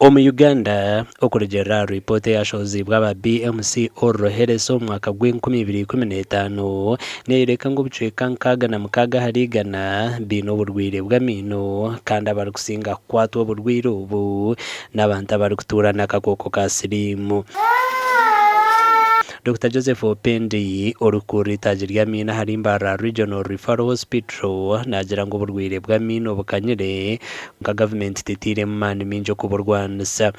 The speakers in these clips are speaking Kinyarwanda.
Omu Uganda Okuragurira ripoti yashozi bw'aba BMC oroherezo mwaka gw'2015 nereka ngo bucweka nkaga na mukaga harigana bino burwire bw'amaino kandi abari kusinga kwatwa burwire ubu n'abantu abari kuturana akakoko ka sirimu. Dr. Joseph Opendi orukuri tajirya mina hari Mbarara Regional Referral Hospital nagira ngo burwire bw'amaino bukanyire nka gavumenti tekakutiiremu mani minjo kuburwanisa.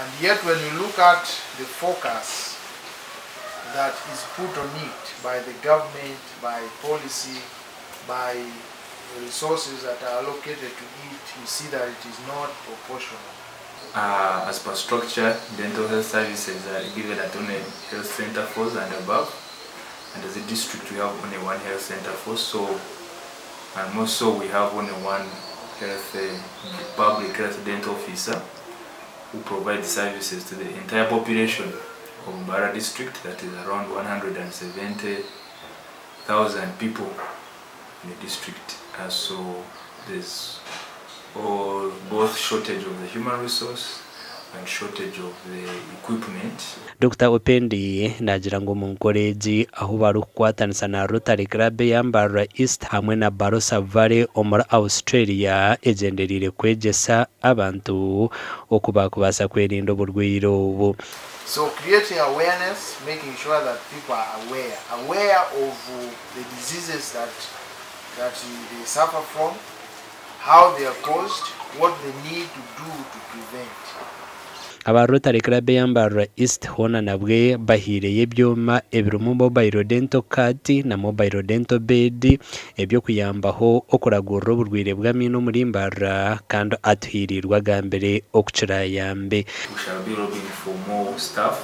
And yet when you look at the focus that is put on it by the government, by policy, by the resources that are allocated to it, you see that it is not proportional. As per structure, dental health services are given at only health center force and above, and as a district we have only one health center force, so and more so we have only one health public health dental officer who provides services to the entire population of Mbarara district, that is around 170,000 people in the district. So there's both shortage of the human resource and shortage of the equipment. Dr. Opendi nagira ngo mu college aho bari kwatanisa na Rotary Club ya Mbarara East hamwe na Barossa Valley omuri Australia egenderire kwegesa abantu okubakubasa kwerinda oburwire obu. So creating awareness, making sure that people are aware of the diseases that they suffer from, how they are caused, what they need to do to prevent. Aba Rotary Club ya Mbarara East hona nabwe bahireye byoma ebirumu mobile dental card na mobile dental bed ebyo kuyambaho okuragurira oburwire bw'amaino muri Mbarara kandi atuhirirwa gambere okucira yambe. We shall be looking for more staff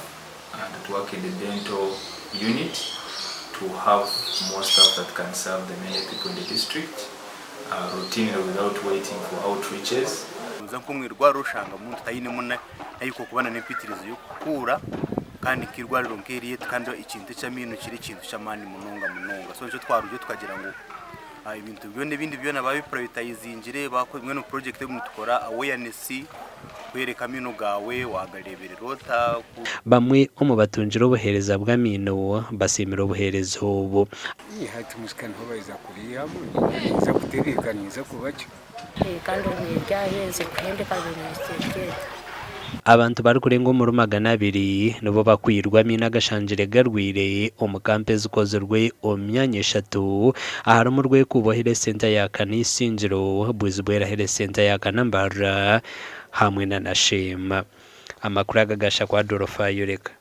and to work in the dental unit to have more staff that can serve the many people in the district routinely without waiting for outreaches. Nkumwirwa rushanga muntu tayine ayiko kubana n'ipitirizo yo kukura kandi kirwariro nkeriye kandi ikintu cy'amino kiri ikintu cy'amani munonga so cyo twaruje twagira ngo ibintu bindi byona babi privatize bakozwe no project yo mutukora awareness kwereka amino gawe wagarebere rota. Bamwe omu batunjira obuhereza bw'amino basimira obuhereza obu hati musikani ho baiza kuriyamu za kuterekaniza kubacho kandi byaheze kuhende kabiri. Abantu bari kurenga mu 200 nibo bakwirwa amino agashangire garwire omu campus kozerwe omyanya 3 ahari mu rwekubohere center ya Kanisinjiro bwizibwera hele center ya Kanambara hamwe na Nashema. Amakuru agagasha kwa Dorofa Yureka.